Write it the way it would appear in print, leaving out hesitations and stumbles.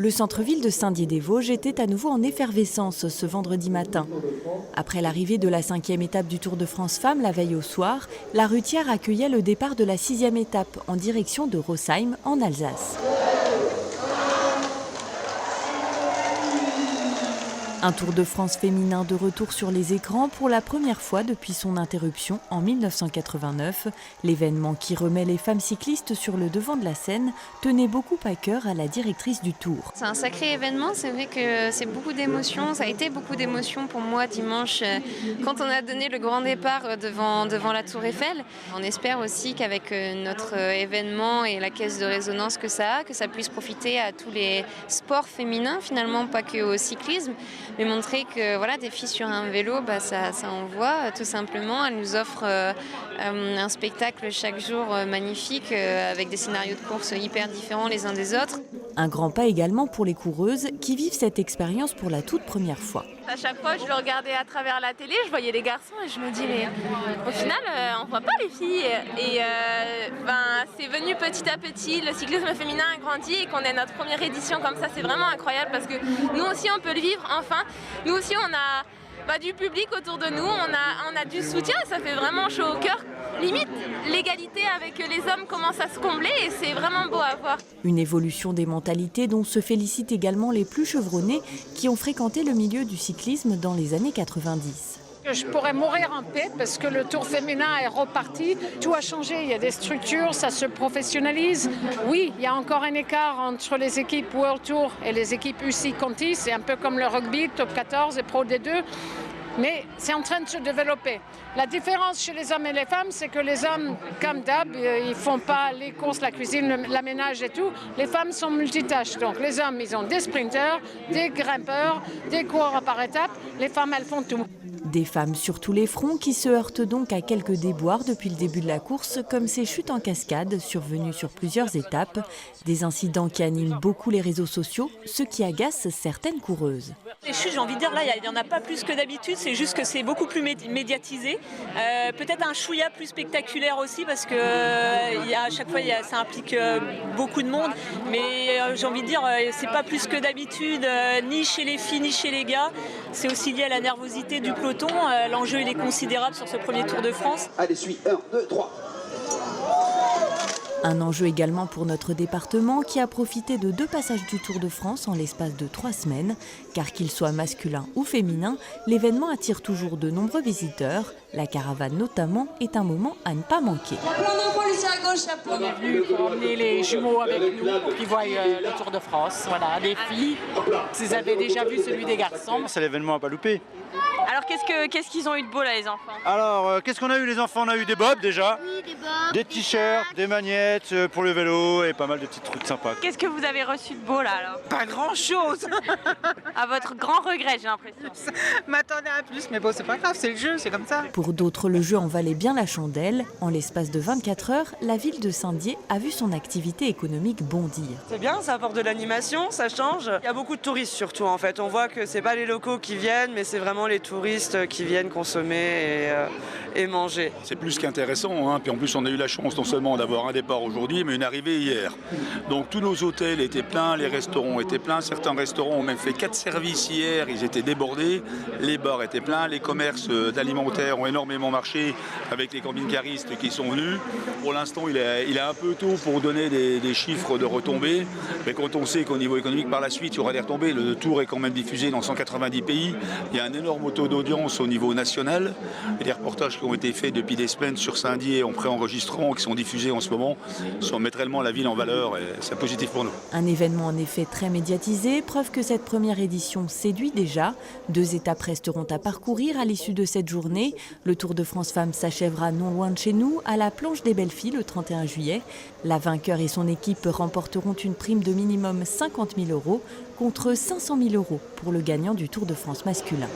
Le centre-ville de Saint-Dié-des-Vosges était à nouveau en effervescence ce vendredi matin. Après l'arrivée de la 5e étape du Tour de France Femmes la veille au soir, la Rutière accueillait le départ de la 6e étape en direction de Rosheim en Alsace. Un Tour de France féminin de retour sur les écrans pour la première fois depuis son interruption en 1989. L'événement qui remet les femmes cyclistes sur le devant de la scène tenait beaucoup à cœur à la directrice du Tour. C'est un sacré événement, c'est vrai que c'est beaucoup d'émotions. Ça a été beaucoup d'émotions pour moi dimanche quand on a donné le grand départ devant la Tour Eiffel. On espère aussi qu'avec notre événement et la caisse de résonance que ça puisse profiter à tous les sports féminins finalement, pas que au cyclisme. Mais montrer que voilà, des filles sur un vélo, ça envoie tout simplement. Elles nous offrent un spectacle chaque jour magnifique avec des scénarios de course hyper différents les uns des autres. Un grand pas également pour les coureuses qui vivent cette expérience pour la toute première fois. À chaque fois, je le regardais à travers la télé, je voyais les garçons et je me dis, mais au final, on voit pas les filles. Et c'est venu petit à petit, le cyclisme féminin a grandi et qu'on ait notre première édition comme ça, c'est vraiment incroyable parce que nous aussi, on peut le vivre enfin. Nous aussi, on a du public autour de nous, on a du soutien, ça fait vraiment chaud au cœur. Limite, l'égalité avec les hommes commence à se combler et c'est vraiment beau à voir. Une évolution des mentalités dont se félicitent également les plus chevronnés qui ont fréquenté le milieu du cyclisme dans les années 90. Je pourrais mourir en paix parce que le Tour féminin est reparti. Tout a changé, il y a des structures, ça se professionnalise. Oui, il y a encore un écart entre les équipes World Tour et les équipes UCI Conti. C'est un peu comme le rugby, Top 14 et Pro D2. Mais c'est en train de se développer. La différence chez les hommes et les femmes, c'est que les hommes, comme d'hab, ils ne font pas les courses, la cuisine, la ménage et tout. Les femmes sont multitâches. Donc les hommes, ils ont des sprinteurs, des grimpeurs, des coureurs par étapes. Les femmes, elles font tout. Des femmes sur tous les fronts qui se heurtent donc à quelques déboires depuis le début de la course, comme ces chutes en cascade survenues sur plusieurs étapes. Des incidents qui animent beaucoup les réseaux sociaux, ce qui agace certaines coureuses. Les chutes, j'ai envie de dire, là, il n'y en a pas plus que d'habitude, c'est juste que c'est beaucoup plus médiatisé. Peut-être un chouïa plus spectaculaire aussi, parce que à chaque fois, ça implique beaucoup de monde. Mais j'ai envie de dire, c'est pas plus que d'habitude, ni chez les filles, ni chez les gars. C'est aussi lié à la nervosité du peloton. L'enjeu, il est considérable sur ce premier Tour de France. Allez, suis 1, 2, 3. Un enjeu également pour notre département qui a profité de 2 passages du Tour de France en l'espace de 3 semaines. Car qu'il soit masculin ou féminin, l'événement attire toujours de nombreux visiteurs. La caravane notamment est un moment à ne pas manquer. On est venu pour emmener les jumeaux avec nous pour qu'ils voient le Tour de France. Voilà, les filles, s'ils avaient déjà vu celui des garçons. C'est l'événement à pas louper. Alors qu'est-ce qu'ils ont eu de beau là les enfants? Alors, qu'est-ce qu'on a eu les enfants? On a eu des bobs déjà, Oui, des bobs, des t-shirts, des magnettes pour le vélo et pas mal de petits trucs sympas. Qu'est-ce que vous avez reçu de beau là alors? Pas grand chose. À votre grand regret, j'ai l'impression. M'attendais à plus, mais bon, c'est pas grave, c'est le jeu, c'est comme ça. Pour d'autres, le jeu en valait bien la chandelle. En l'espace de 24 heures, la ville de Saint-Dié a vu son activité économique bondir. C'est bien, ça apporte de l'animation, ça change. Il y a beaucoup de touristes surtout en fait. On voit que c'est pas les locaux qui viennent, mais c'est vraiment les touristes qui viennent consommer et manger. C'est plus qu'intéressant, hein. Puis en plus on a eu la chance non seulement d'avoir un départ aujourd'hui, mais une arrivée hier. Donc tous nos hôtels étaient pleins, les restaurants étaient pleins. Certains restaurants ont même fait 4 services hier, ils étaient débordés. Les bars étaient pleins, les commerces d'alimentaires ont énormément marché avec les camping-caristes qui sont venus. Pour l'instant, il est un peu tôt pour donner des chiffres de retombées. Mais quand on sait qu'au niveau économique, par la suite, il y aura des retombées, le Tour est quand même diffusé dans 190 pays. Il y a un énorme taux d'audience au niveau national. Et des reportages qui ont été faits depuis des semaines sur Saint-Dié en pré-enregistrement, qui sont diffusés en ce moment, mettent réellement la ville en valeur et c'est positif pour nous. Un événement en effet très médiatisé, preuve que cette première édition séduit déjà. 2 étapes resteront à parcourir à l'issue de cette journée. Le Tour de France Femmes s'achèvera non loin de chez nous, à la Planche des Belles Filles le 31 juillet. La vainqueur et son équipe remporteront une prime de minimum 50 000 € contre 500 000 € pour le gagnant du Tour de France masculin.